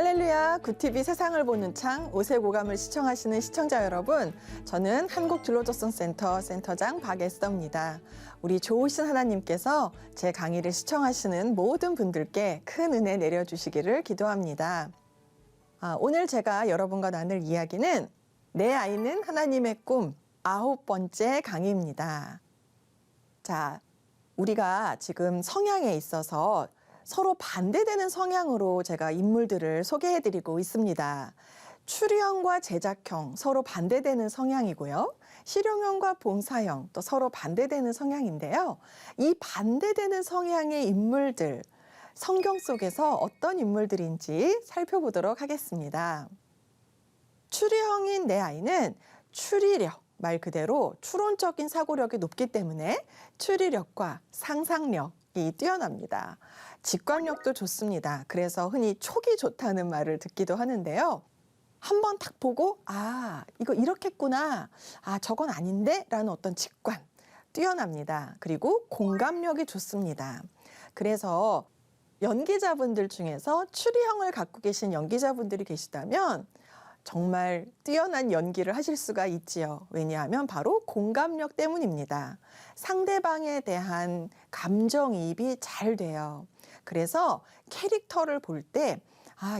할렐루야, 굿TV 세상을 보는 창 오세고감을 시청하시는 시청자 여러분, 저는 한국진로조성센터 센터장 박에스더입니다. 우리 좋으신 하나님께서 제 강의를 시청하시는 모든 분들께 큰 은혜 내려주시기를 기도합니다. 오늘 제가 여러분과 나눌 이야기는 내 아이는 하나님의 꿈 9번째 강의입니다. 자, 우리가 지금 성향에 있어서 서로 반대되는 성향으로 제가 인물들을 소개해드리고 있습니다. 추리형과 제작형 서로 반대되는 성향이고요. 실용형과 봉사형 또 서로 반대되는 성향인데요. 이 반대되는 성향의 인물들, 성경 속에서 어떤 인물들인지 살펴보도록 하겠습니다. 추리형인 내 아이는 추리력, 말 그대로 추론적인 사고력이 높기 때문에 추리력과 상상력이 뛰어납니다. 직관력도 좋습니다. 그래서 흔히 촉이 좋다는 말을 듣기도 하는데요. 한번 딱 보고 이거 이렇겠구나, 저건 아닌데 라는 어떤 직관 뛰어납니다. 그리고 공감력이 좋습니다. 그래서 연기자분들 중에서 추리형을 갖고 계신 연기자분들이 계시다면 정말 뛰어난 연기를 하실 수가 있지요. 왜냐하면 바로 공감력 때문입니다. 상대방에 대한 감정이입이 잘 돼요. 그래서 캐릭터를 볼 때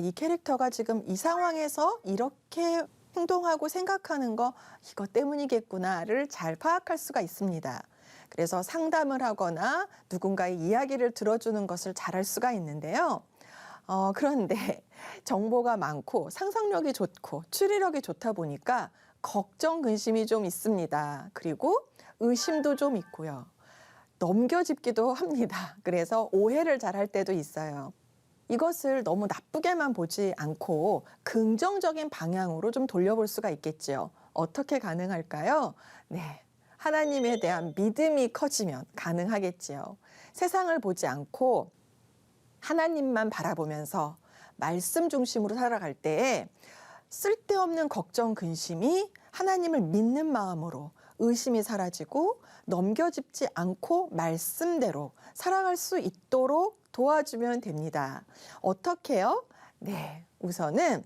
이 캐릭터가 지금 이 상황에서 이렇게 행동하고 생각하는 거 이것 때문이겠구나를 잘 파악할 수가 있습니다. 그래서 상담을 하거나 누군가의 이야기를 들어주는 것을 잘할 수가 있는데요. 그런데 정보가 많고 상상력이 좋고 추리력이 좋다 보니까 걱정, 근심이 좀 있습니다. 그리고 의심도 좀 있고요. 넘겨짚기도 합니다. 그래서 오해를 잘할 때도 있어요. 이것을 너무 나쁘게만 보지 않고 긍정적인 방향으로 좀 돌려볼 수가 있겠죠. 어떻게 가능할까요? 네, 하나님에 대한 믿음이 커지면 가능하겠지요. 세상을 보지 않고 하나님만 바라보면서 말씀 중심으로 살아갈 때에 쓸데없는 걱정, 근심이 하나님을 믿는 마음으로 의심이 사라지고 넘겨짚지 않고 말씀대로 살아갈 수 있도록 도와주면 됩니다. 어떻게요? 네, 우선은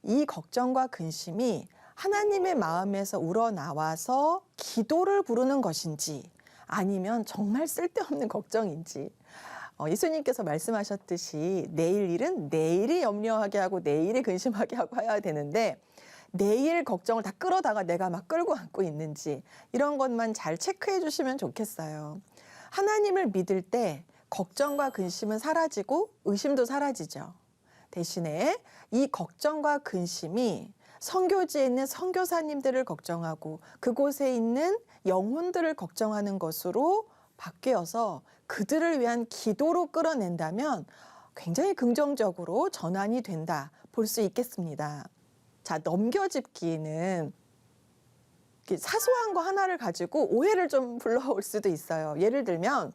이 걱정과 근심이 하나님의 마음에서 우러나와서 기도를 부르는 것인지 아니면 정말 쓸데없는 걱정인지, 예수님께서 말씀하셨듯이 내일 일은 내일이 염려하게 하고 내일이 근심하게 하고 해야 되는데 내일 걱정을 다 끌어다가 내가 막 끌고 안고 있는지 이런 것만 잘 체크해 주시면 좋겠어요. 하나님을 믿을 때 걱정과 근심은 사라지고 의심도 사라지죠. 대신에 이 걱정과 근심이 선교지에 있는 선교사님들을 걱정하고 그곳에 있는 영혼들을 걱정하는 것으로 바뀌어서 그들을 위한 기도로 끌어낸다면 굉장히 긍정적으로 전환이 된다 볼 수 있겠습니다. 자, 넘겨짚기는 사소한 거 하나를 가지고 오해를 좀 불러올 수도 있어요. 예를 들면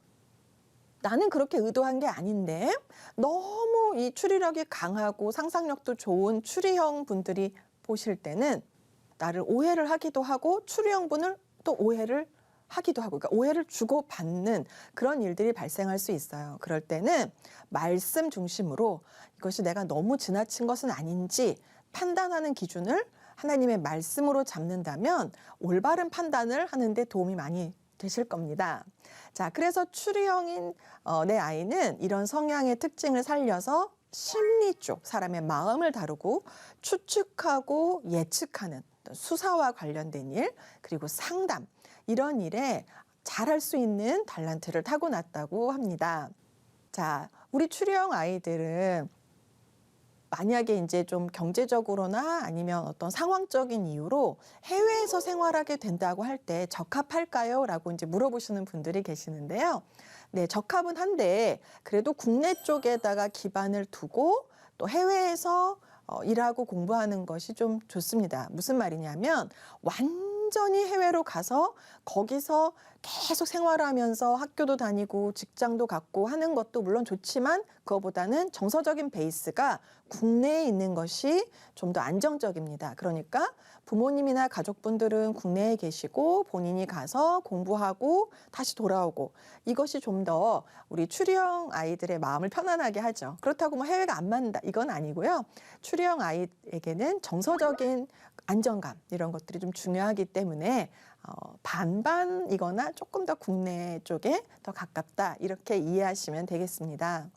나는 그렇게 의도한 게 아닌데 너무 이 추리력이 강하고 상상력도 좋은 추리형 분들이 보실 때는 나를 오해를 하기도 하고 추리형 분을 또 오해를 하기도 하고, 그러니까 오해를 주고받는 그런 일들이 발생할 수 있어요. 그럴 때는 말씀 중심으로 이것이 내가 너무 지나친 것은 아닌지 판단하는 기준을 하나님의 말씀으로 잡는다면 올바른 판단을 하는데 도움이 많이 되실 겁니다. 자, 그래서 추리형인 내 아이는 이런 성향의 특징을 살려서 심리 쪽 사람의 마음을 다루고 추측하고 예측하는 수사와 관련된 일, 그리고 상담, 이런 일에 잘할 수 있는 달란트를 타고났다고 합니다. 자, 우리 추리형 아이들은 만약에 이제 좀 경제적으로나 아니면 어떤 상황적인 이유로 해외에서 생활하게 된다고 할 때 적합할까요? 라고 이제 물어보시는 분들이 계시는데요. 네, 적합은 한데 그래도 국내 쪽에다가 기반을 두고 또 해외에서 일하고 공부하는 것이 좀 좋습니다. 무슨 말이냐면 완전히 해외로 가서 거기서 계속 생활하면서 학교도 다니고 직장도 갖고 하는 것도 물론 좋지만 그거보다는 정서적인 베이스가 국내에 있는 것이 좀 더 안정적입니다. 그러니까 부모님이나 가족분들은 국내에 계시고 본인이 가서 공부하고 다시 돌아오고 이것이 좀 더 우리 추리형 아이들의 마음을 편안하게 하죠. 그렇다고 뭐 해외가 안 맞는다 이건 아니고요. 추리형 아이에게는 정서적인 안정감 이런 것들이 좀 중요하기 때문에 반반이거나 조금 더 국내 쪽에 더 가깝다 이렇게 이해하시면 되겠습니다.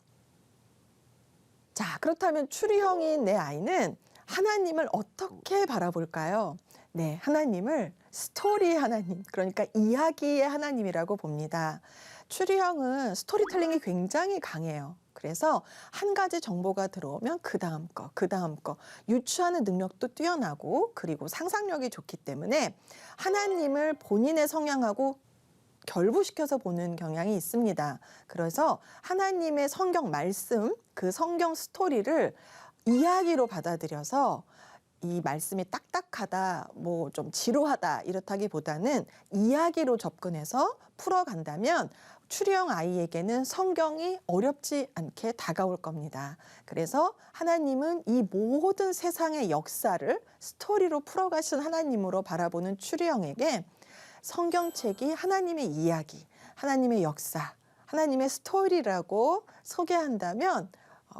자, 그렇다면 추리형인 내 아이는 하나님을 어떻게 바라볼까요? 네, 하나님을 스토리 하나님, 그러니까 이야기의 하나님이라고 봅니다. 추리형은 스토리텔링이 굉장히 강해요. 그래서 한 가지 정보가 들어오면 그 다음 거 유추하는 능력도 뛰어나고 그리고 상상력이 좋기 때문에 하나님을 본인의 성향하고 결부시켜서 보는 경향이 있습니다. 그래서 하나님의 성경 말씀, 그 성경 스토리를 이야기로 받아들여서 이 말씀이 딱딱하다, 뭐 좀 지루하다 이렇다기보다는 이야기로 접근해서 풀어간다면 추리형 아이에게는 성경이 어렵지 않게 다가올 겁니다. 그래서 하나님은 이 모든 세상의 역사를 스토리로 풀어가신 하나님으로 바라보는 추리형에게 성경책이 하나님의 이야기, 하나님의 역사, 하나님의 스토리라고 소개한다면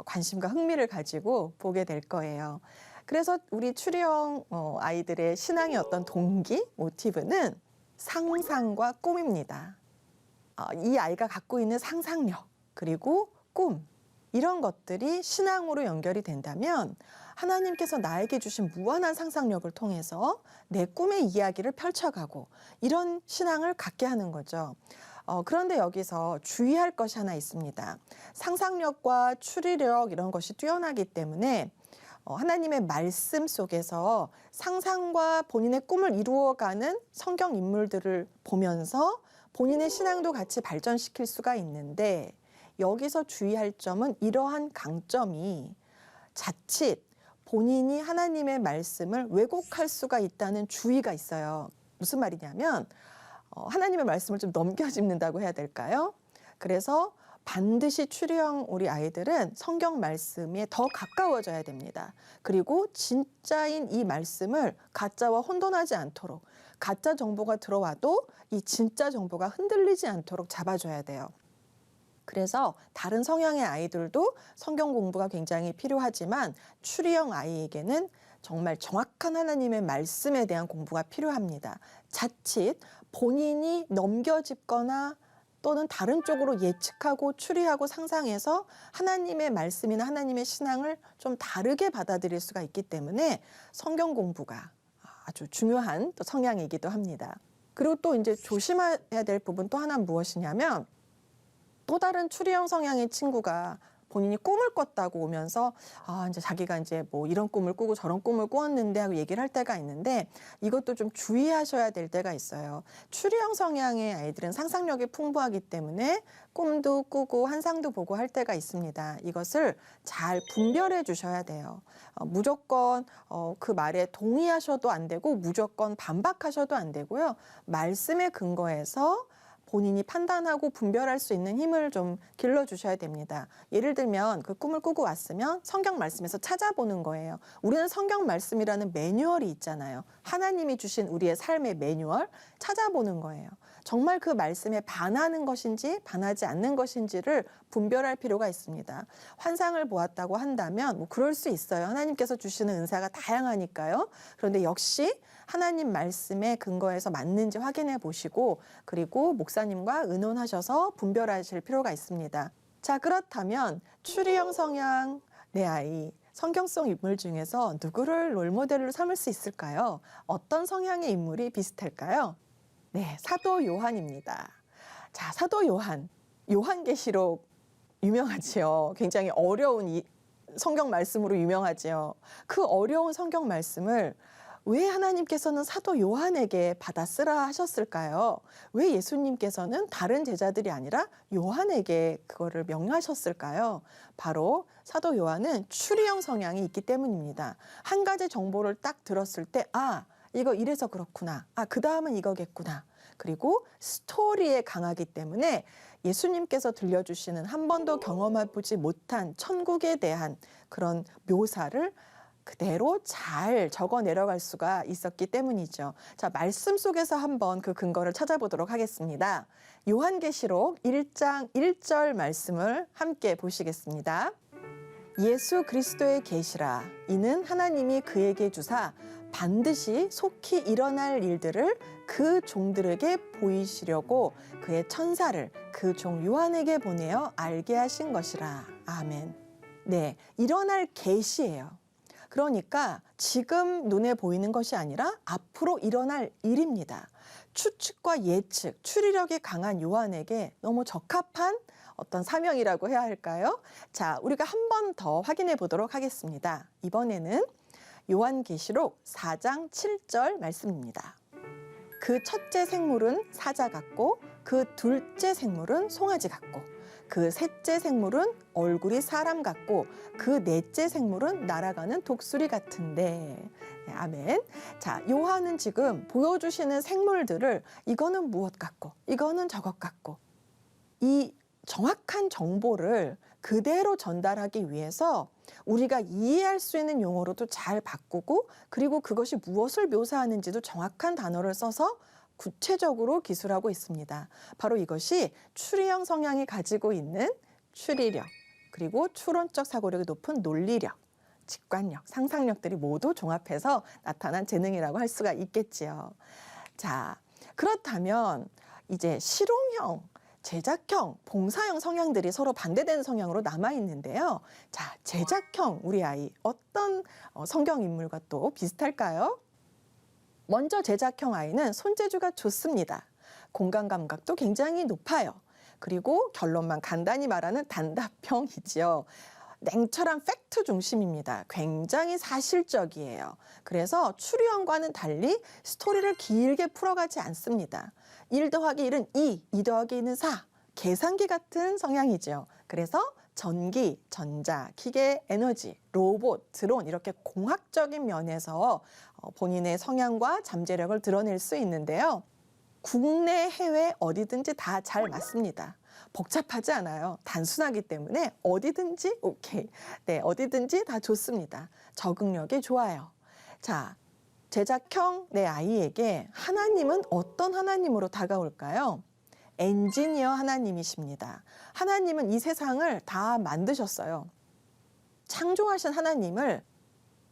관심과 흥미를 가지고 보게 될 거예요. 그래서 우리 추리형 아이들의 신앙의 어떤 동기, 모티브는 상상과 꿈입니다. 이 아이가 갖고 있는 상상력, 그리고 꿈, 이런 것들이 신앙으로 연결이 된다면 하나님께서 나에게 주신 무한한 상상력을 통해서 내 꿈의 이야기를 펼쳐가고 이런 신앙을 갖게 하는 거죠. 그런데 여기서 주의할 것이 하나 있습니다. 상상력과 추리력 이런 것이 뛰어나기 때문에 하나님의 말씀 속에서 상상과 본인의 꿈을 이루어가는 성경 인물들을 보면서 본인의 신앙도 같이 발전시킬 수가 있는데 여기서 주의할 점은 이러한 강점이 자칫 본인이 하나님의 말씀을 왜곡할 수가 있다는 주의가 있어요. 무슨 말이냐면 하나님의 말씀을 좀 넘겨짚는다고 해야 될까요? 그래서 반드시 추리형 우리 아이들은 성경 말씀에 더 가까워져야 됩니다. 그리고 진짜인 이 말씀을 가짜와 혼돈하지 않도록 가짜 정보가 들어와도 이 진짜 정보가 흔들리지 않도록 잡아줘야 돼요. 그래서 다른 성향의 아이들도 성경 공부가 굉장히 필요하지만 추리형 아이에게는 정말 정확한 하나님의 말씀에 대한 공부가 필요합니다. 자칫 본인이 넘겨짚거나 또는 다른 쪽으로 예측하고 추리하고 상상해서 하나님의 말씀이나 하나님의 신앙을 좀 다르게 받아들일 수가 있기 때문에 성경 공부가 아주 중요한 또 성향이기도 합니다. 그리고 또 이제 조심해야 될 부분 또 하나는 무엇이냐면 또 다른 추리형 성향의 친구가 본인이 꿈을 꿨다고 오면서 이제 자기가 이제 뭐 이런 꿈을 꾸고 저런 꿈을 꾸었는데 하고 얘기를 할 때가 있는데 이것도 좀 주의하셔야 될 때가 있어요. 추리형 성향의 아이들은 상상력이 풍부하기 때문에 꿈도 꾸고 환상도 보고 할 때가 있습니다. 이것을 잘 분별해 주셔야 돼요. 무조건 그 말에 동의하셔도 안 되고 무조건 반박하셔도 안 되고요. 말씀에 근거해서 본인이 판단하고 분별할 수 있는 힘을 좀 길러주셔야 됩니다. 예를 들면 그 꿈을 꾸고 왔으면 성경 말씀에서 찾아보는 거예요. 우리는 성경 말씀이라는 매뉴얼이 있잖아요. 하나님이 주신 우리의 삶의 매뉴얼 찾아보는 거예요. 정말 그 말씀에 반하는 것인지 반하지 않는 것인지를 분별할 필요가 있습니다. 환상을 보았다고 한다면 뭐 그럴 수 있어요. 하나님께서 주시는 은사가 다양하니까요. 그런데 역시 하나님 말씀에 근거해서 맞는지 확인해 보시고 그리고 목사님과 의논하셔서 분별하실 필요가 있습니다. 자, 그렇다면 추리형 성향 내 아이 성경성 인물 중에서 누구를 롤모델로 삼을 수 있을까요? 어떤 성향의 인물이 비슷할까요? 네, 사도 요한입니다. 자, 사도 요한계시록 유명하지요. 굉장히 어려운 이 성경 말씀으로 유명하지요. 그 어려운 성경 말씀을 왜 하나님께서는 사도 요한에게 받아 쓰라 하셨을까요? 왜 예수님께서는 다른 제자들이 아니라 요한에게 그거를 명하셨을까요? 바로 사도 요한은 추리형 성향이 있기 때문입니다. 한 가지 정보를 딱 들었을 때 이거 이래서 그렇구나. 그 다음은 이거겠구나. 그리고 스토리에 강하기 때문에 예수님께서 들려주시는 한 번도 경험해보지 못한 천국에 대한 그런 묘사를 그대로 잘 적어 내려갈 수가 있었기 때문이죠. 자, 말씀 속에서 한번 그 근거를 찾아보도록 하겠습니다. 요한계시록 1장 1절 말씀을 함께 보시겠습니다. 예수 그리스도의 계시라. 이는 하나님이 그에게 주사 반드시 속히 일어날 일들을 그 종들에게 보이시려고 그의 천사를 그 종 요한에게 보내어 알게 하신 것이라. 아멘. 네, 일어날 계시예요. 그러니까 지금 눈에 보이는 것이 아니라 앞으로 일어날 일입니다. 추측과 예측, 추리력이 강한 요한에게 너무 적합한 어떤 사명이라고 해야 할까요? 자, 우리가 한 번 더 확인해 보도록 하겠습니다. 이번에는 요한계시록 4장 7절 말씀입니다. 그 첫째 생물은 사자 같고 그 둘째 생물은 송아지 같고 그 셋째 생물은 얼굴이 사람 같고 그 넷째 생물은 날아가는 독수리 같은데. 네, 아멘. 자, 요한은 지금 보여주시는 생물들을 이거는 무엇 같고 이거는 저것 같고 이 정확한 정보를 그대로 전달하기 위해서 우리가 이해할 수 있는 용어로도 잘 바꾸고 그리고 그것이 무엇을 묘사하는지도 정확한 단어를 써서 구체적으로 기술하고 있습니다. 바로 이것이 추리형 성향이 가지고 있는 추리력, 그리고 추론적 사고력이 높은 논리력, 직관력, 상상력들이 모두 종합해서 나타난 재능이라고 할 수가 있겠지요. 자, 그렇다면 이제 실용형, 제작형, 봉사형 성향들이 서로 반대되는 성향으로 남아있는데요. 자, 제작형 우리 아이 어떤 성경인물과 또 비슷할까요? 먼저 제작형 아이는 손재주가 좋습니다. 공간 감각도 굉장히 높아요. 그리고 결론만 간단히 말하는 단답형이지요. 냉철한 팩트 중심입니다. 굉장히 사실적이에요. 그래서 추리형과는 달리 스토리를 길게 풀어가지 않습니다. 1 더하기 1은 2, 2 더하기 2는 4, 계산기 같은 성향이죠. 그래서 전기, 전자, 기계, 에너지, 로봇, 드론 이렇게 공학적인 면에서 본인의 성향과 잠재력을 드러낼 수 있는데요. 국내, 해외 어디든지 다 잘 맞습니다. 복잡하지 않아요. 단순하기 때문에 어디든지 오케이. 네, 어디든지 다 좋습니다. 적응력이 좋아요. 자, 제작형 내 아이에게 하나님은 어떤 하나님으로 다가올까요? 엔지니어 하나님이십니다. 하나님은 이 세상을 다 만드셨어요. 창조하신 하나님을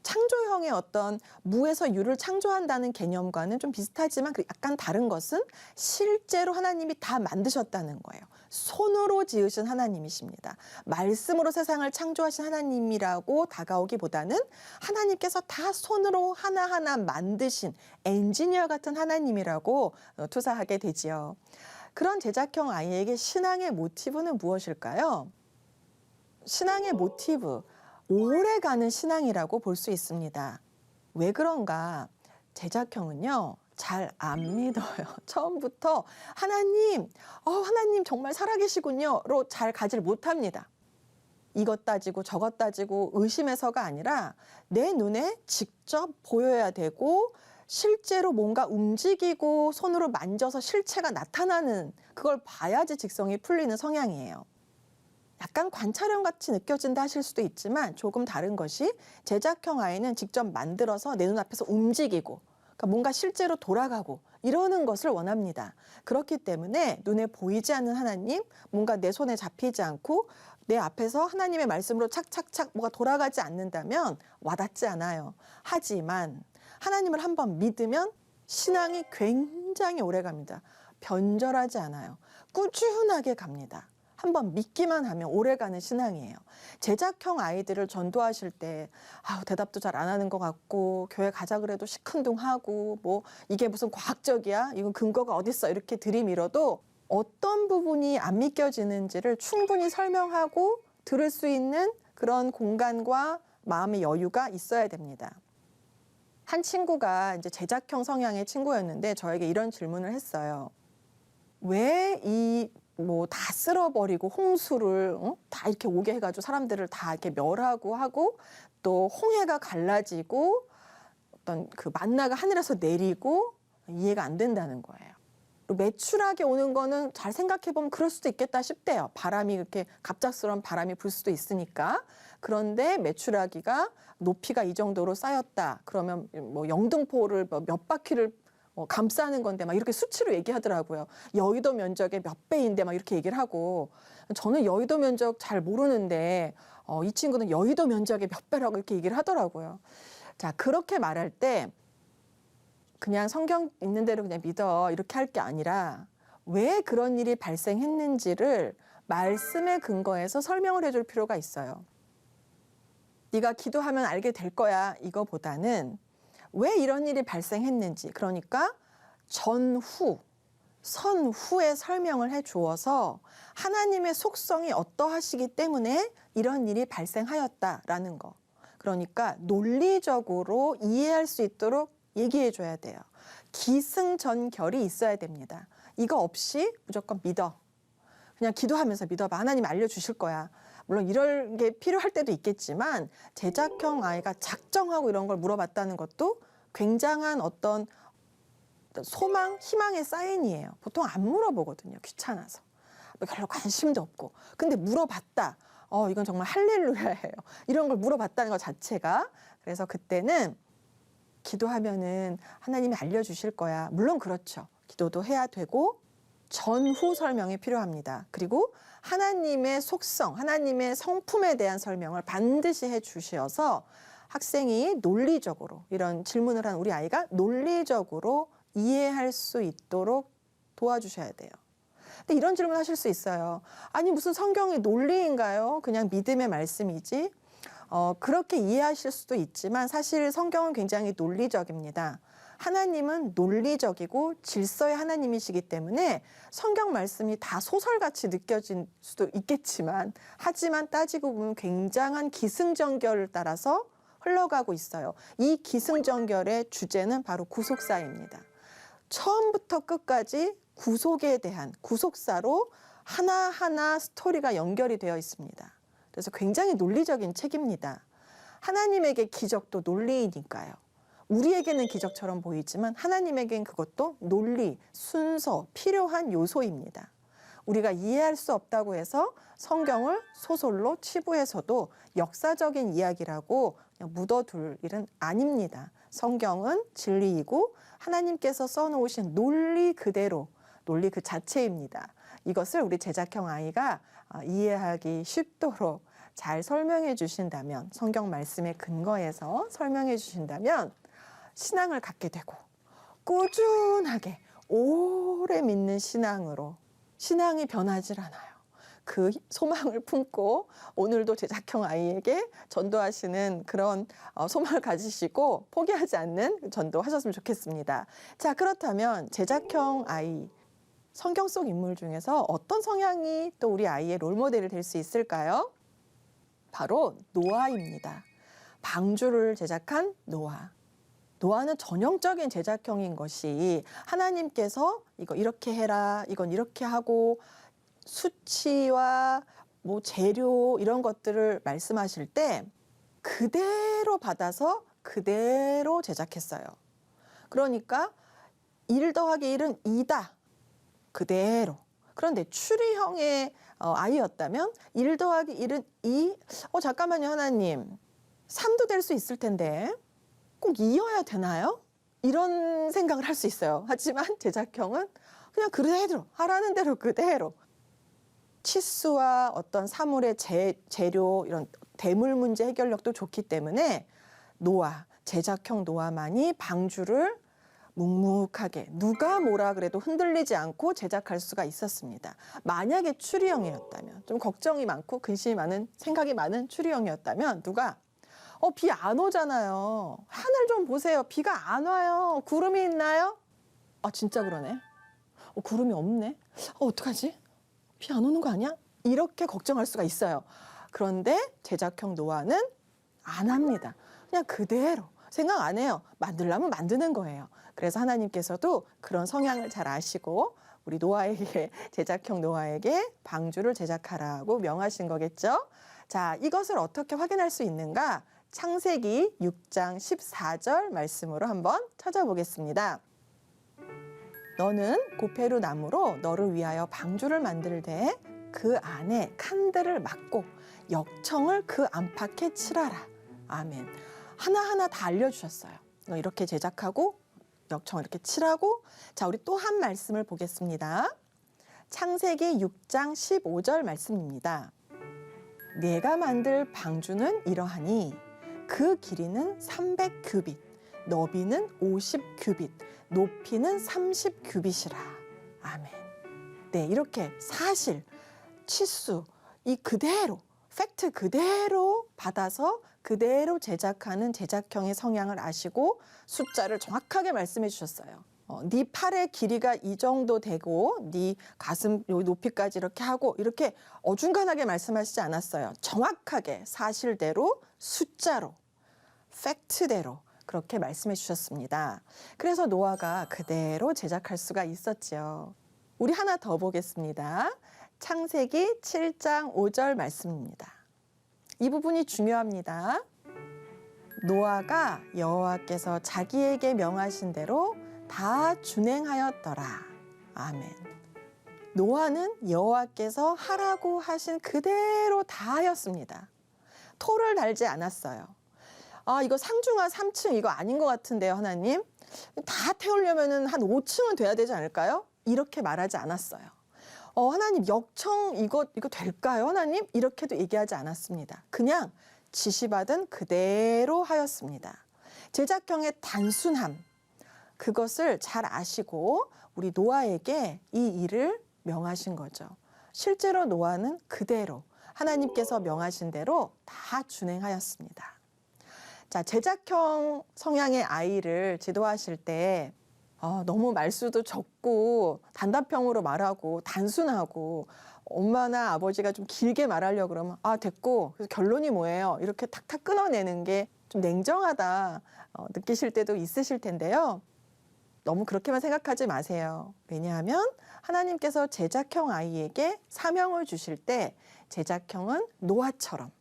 창조형의 어떤 무에서 유를 창조한다는 개념과는 좀 비슷하지만 약간 다른 것은 실제로 하나님이 다 만드셨다는 거예요. 손으로 지으신 하나님이십니다. 말씀으로 세상을 창조하신 하나님이라고 다가오기보다는 하나님께서 다 손으로 하나하나 만드신 엔지니어 같은 하나님이라고 투사하게 되지요. 그런 제작형 아이에게 신앙의 모티브는 무엇일까요? 신앙의 모티브, 오래가는 신앙이라고 볼 수 있습니다. 왜 그런가? 제작형은요, 잘 안 믿어요. 처음부터 하나님, 하나님 정말 살아계시군요.로 잘 가지를 못합니다. 이것 따지고 저것 따지고 의심해서가 아니라 내 눈에 직접 보여야 되고 실제로 뭔가 움직이고 손으로 만져서 실체가 나타나는 그걸 봐야지 직성이 풀리는 성향이에요. 약간 관찰형 같이 느껴진다 하실 수도 있지만 조금 다른 것이 제작형 아이는 직접 만들어서 내 눈앞에서 움직이고 그러니까 뭔가 실제로 돌아가고 이러는 것을 원합니다. 그렇기 때문에 눈에 보이지 않는 하나님, 뭔가 내 손에 잡히지 않고 내 앞에서 하나님의 말씀으로 착착착 뭐가 돌아가지 않는다면 와닿지 않아요. 하지만 하나님을 한번 믿으면 신앙이 굉장히 오래 갑니다. 변절하지 않아요. 꾸준하게 갑니다. 한번 믿기만 하면 오래가는 신앙이에요. 제작형 아이들을 전도하실 때 대답도 잘 안 하는 것 같고 교회 가자 그래도 시큰둥하고 뭐 이게 무슨 과학적이야? 이건 근거가 어딨어? 이렇게 들이밀어도 어떤 부분이 안 믿겨지는지를 충분히 설명하고 들을 수 있는 그런 공간과 마음의 여유가 있어야 됩니다. 한 친구가 이제 제작형 성향의 친구였는데 저에게 이런 질문을 했어요. 왜 이 뭐 다 쓸어버리고 홍수를 다 이렇게 오게 해가지고 사람들을 다 이렇게 멸하고 하고 또 홍해가 갈라지고 어떤 그 만나가 하늘에서 내리고 이해가 안 된다는 거예요. 그리고 매출하게 오는 거는 잘 생각해 보면 그럴 수도 있겠다 싶대요. 바람이 이렇게 갑작스러운 바람이 불 수도 있으니까. 그런데 매출하기가 높이가 이 정도로 쌓였다. 그러면 뭐 영등포를 몇 바퀴를 감싸는 건데 막 이렇게 수치로 얘기하더라고요. 여의도 면적의 몇 배인데 막 이렇게 얘기를 하고, 저는 여의도 면적 잘 모르는데 이 친구는 여의도 면적의 몇 배라고 이렇게 얘기를 하더라고요. 자, 그렇게 말할 때 그냥 성경 있는 대로 그냥 믿어 이렇게 할 게 아니라 왜 그런 일이 발생했는지를 말씀에 근거해서 설명을 해줄 필요가 있어요. 네가 기도하면 알게 될 거야 이거보다는 왜 이런 일이 발생했는지, 그러니까 전후, 선후에 설명을 해 주어서 하나님의 속성이 어떠하시기 때문에 이런 일이 발생하였다라는 거. 그러니까 논리적으로 이해할 수 있도록 얘기해 줘야 돼요. 기승전결이 있어야 됩니다. 이거 없이 무조건 믿어. 그냥 기도하면서 믿어봐. 하나님 알려주실 거야. 물론 이런 게 필요할 때도 있겠지만 제작형 아이가 작정하고 이런 걸 물어봤다는 것도 굉장한 어떤 소망, 희망의 사인이에요. 보통 안 물어보거든요. 귀찮아서. 별로 관심도 없고. 근데 물어봤다. 이건 정말 할렐루야예요. 이런 걸 물어봤다는 것 자체가. 그래서 그때는 기도하면은 하나님이 알려주실 거야. 물론 그렇죠. 기도도 해야 되고 전후 설명이 필요합니다. 그리고 하나님의 속성, 하나님의 성품에 대한 설명을 반드시 해 주셔서 학생이 논리적으로, 이런 질문을 한 우리 아이가 논리적으로 이해할 수 있도록 도와주셔야 돼요. 근데 이런 질문 하실 수 있어요. 아니 무슨 성경이 논리인가요? 그냥 믿음의 말씀이지. 그렇게 이해하실 수도 있지만 사실 성경은 굉장히 논리적입니다. 하나님은 논리적이고 질서의 하나님이시기 때문에 성경 말씀이 다 소설같이 느껴질 수도 있겠지만, 하지만 따지고 보면 굉장한 기승전결을 따라서 흘러가고 있어요. 이 기승전결의 주제는 바로 구속사입니다. 처음부터 끝까지 구속에 대한, 구속사로 하나하나 스토리가 연결이 되어 있습니다. 그래서 굉장히 논리적인 책입니다. 하나님에게 기적도 논리이니까요. 우리에게는 기적처럼 보이지만 하나님에겐 그것도 논리, 순서, 필요한 요소입니다. 우리가 이해할 수 없다고 해서 성경을 소설로 치부해서도 역사적인 이야기라고 그냥 묻어둘 일은 아닙니다. 성경은 진리이고 하나님께서 써놓으신 논리 그대로, 논리 그 자체입니다. 이것을 우리 제작형 아이가 이해하기 쉽도록 잘 설명해 주신다면, 성경 말씀에 근거해서 설명해 주신다면 신앙을 갖게 되고 꾸준하게 오래 믿는 신앙으로, 신앙이 변하질 않아요. 그 소망을 품고 오늘도 제작형 아이에게 전도하시는 그런 소망을 가지시고 포기하지 않는 전도하셨으면 좋겠습니다. 자, 그렇다면 제작형 아이, 성경 속 인물 중에서 어떤 성향이 또 우리 아이의 롤모델이 될 수 있을까요? 바로 노아입니다. 방주를 제작한 노아. 노아는 전형적인 제작형인 것이, 하나님께서 이거 이렇게 해라, 이건 이렇게 하고 수치와 뭐 재료 이런 것들을 말씀하실 때 그대로 받아서 그대로 제작했어요. 그러니까 1 더하기 1은 2다. 그대로. 그런데 추리형의 아이였다면 1 더하기 1은 2. 잠깐만요, 하나님. 3도 될 수 있을 텐데 꼭 2여야 되나요? 이런 생각을 할 수 있어요. 하지만 제작형은 그냥 그대로, 하라는 대로 그대로. 치수와 어떤 사물의 재료, 이런 대물 문제 해결력도 좋기 때문에 노아, 제작형 노아만이 방주를 묵묵하게 누가 뭐라 그래도 흔들리지 않고 제작할 수가 있었습니다. 만약에 추리형이었다면, 좀 걱정이 많고 근심이 많은, 생각이 많은 추리형이었다면 누가 비 안 오잖아요. 하늘 좀 보세요. 비가 안 와요. 구름이 있나요? 진짜 그러네. 구름이 없네. 어떡하지? 비 안 오는 거 아니야? 이렇게 걱정할 수가 있어요. 그런데 제작형 노아는 안 합니다. 그냥 그대로 생각 안 해요. 만들려면 만드는 거예요. 그래서 하나님께서도 그런 성향을 잘 아시고 우리 노아에게, 제작형 노아에게 방주를 제작하라고 명하신 거겠죠. 자, 이것을 어떻게 확인할 수 있는가? 창세기 6장 14절 말씀으로 한번 찾아보겠습니다. 너는 고페루 나무로 너를 위하여 방주를 만들되 그 안에 칸들을 막고 역청을 그 안팎에 칠하라. 아멘. 하나하나 다 알려주셨어요. 너 이렇게 제작하고 역청을 이렇게 칠하고. 자, 우리 또 한 말씀을 보겠습니다. 창세기 6장 15절 말씀입니다. 내가 만들 방주는 이러하니 그 길이는 300규빗, 너비는 50규빗, 높이는 30규빗이라. 아멘. 네, 이렇게 사실, 치수, 이 그대로, 팩트 그대로 받아서 그대로 제작하는 제작형의 성향을 아시고 숫자를 정확하게 말씀해 주셨어요. 네 팔의 길이가 이 정도 되고 네 가슴 요 높이까지 이렇게 하고 이렇게 어중간하게 말씀하시지 않았어요. 정확하게 사실대로 숫자로 팩트대로 그렇게 말씀해 주셨습니다. 그래서 노아가 그대로 제작할 수가 있었죠. 우리 하나 더 보겠습니다. 창세기 7장 5절 말씀입니다. 이 부분이 중요합니다. 노아가 여호와께서 자기에게 명하신 대로 다 준행하였더라. 아멘. 노아는 여호와께서 하라고 하신 그대로 다 하였습니다. 토를 달지 않았어요. 아, 이거 상중하 3층 이거 아닌 것 같은데요, 하나님. 다 태우려면 한 5층은 돼야 되지 않을까요? 이렇게 말하지 않았어요. 하나님 역청 이거 될까요, 하나님? 이렇게도 얘기하지 않았습니다. 그냥 지시받은 그대로 하였습니다. 제작형의 단순함, 그것을 잘 아시고 우리 노아에게 이 일을 명하신 거죠. 실제로 노아는 그대로 하나님께서 명하신 대로 다 준행하였습니다. 자, 제작형 성향의 아이를 지도하실 때 너무 말수도 적고 단답형으로 말하고 단순하고 엄마나 아버지가 좀 길게 말하려고 그러면 됐고 그래서 결론이 뭐예요? 이렇게 탁탁 끊어내는 게 좀 냉정하다 느끼실 때도 있으실 텐데요. 너무 그렇게만 생각하지 마세요. 왜냐하면 하나님께서 제작형 아이에게 사명을 주실 때 제작형은 노아처럼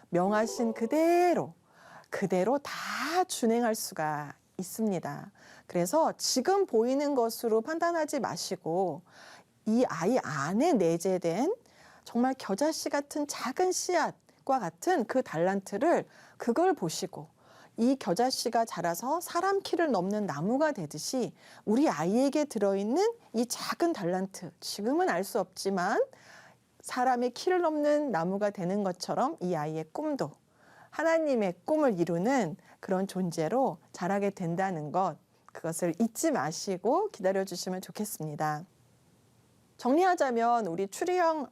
명하신 그대로 다 준행할 수가 있습니다. 그래서 지금 보이는 것으로 판단하지 마시고 이 아이 안에 내재된 정말 겨자씨 같은 작은 씨앗과 같은 그 달란트를 그걸 보시고 이 겨자씨가 자라서 사람 키를 넘는 나무가 되듯이 우리 아이에게 들어있는 이 작은 달란트, 지금은 알 수 없지만 사람의 키를 넘는 나무가 되는 것처럼 이 아이의 꿈도 하나님의 꿈을 이루는 그런 존재로 자라게 된다는 것, 그것을 잊지 마시고 기다려주시면 좋겠습니다. 정리하자면 우리 추리형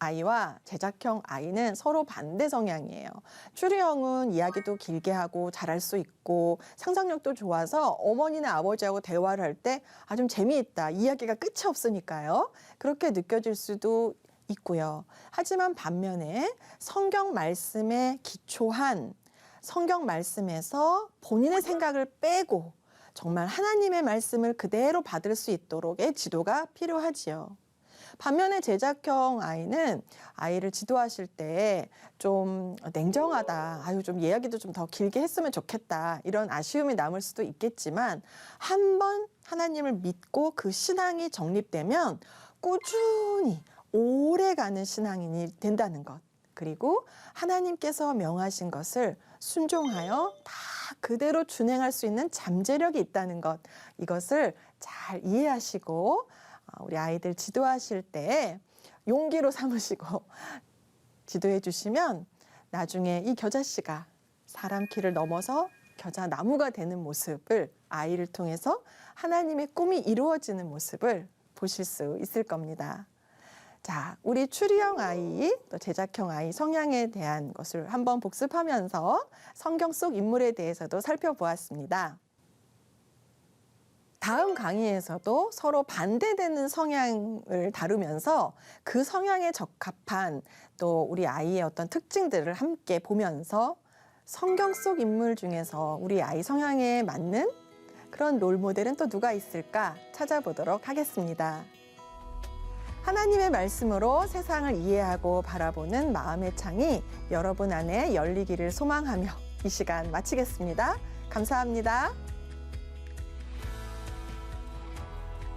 아이와 제작형 아이는 서로 반대 성향이에요. 추리형은 이야기도 길게 하고 잘할 수 있고 상상력도 좋아서 어머니나 아버지하고 대화를 할 때 좀 재미있다. 이야기가 끝이 없으니까요. 그렇게 느껴질 수도 있고요. 하지만 반면에 성경 말씀에 기초한 성경 말씀에서 본인의 생각을 빼고 정말 하나님의 말씀을 그대로 받을 수 있도록의 지도가 필요하지요. 반면에 제작형 아이는 아이를 지도하실 때 좀 냉정하다. 좀 이야기도 좀 더 길게 했으면 좋겠다. 이런 아쉬움이 남을 수도 있겠지만 한번 하나님을 믿고 그 신앙이 정립되면 꾸준히 오래가는 신앙인이 된다는 것. 그리고 하나님께서 명하신 것을 순종하여 다 그대로 준행할 수 있는 잠재력이 있다는 것. 이것을 잘 이해하시고 우리 아이들 지도하실 때 용기로 삼으시고 지도해 주시면 나중에 이 겨자씨가 사람 키를 넘어서 겨자나무가 되는 모습을 아이를 통해서 하나님의 꿈이 이루어지는 모습을 보실 수 있을 겁니다. 자, 우리 추리형 아이, 또 제작형 아이 성향에 대한 것을 한번 복습하면서 성경 속 인물에 대해서도 살펴보았습니다. 다음 강의에서도 서로 반대되는 성향을 다루면서 그 성향에 적합한 또 우리 아이의 어떤 특징들을 함께 보면서 성경 속 인물 중에서 우리 아이 성향에 맞는 그런 롤모델은 또 누가 있을까 찾아보도록 하겠습니다. 하나님의 말씀으로 세상을 이해하고 바라보는 마음의 창이 여러분 안에 열리기를 소망하며 이 시간 마치겠습니다. 감사합니다.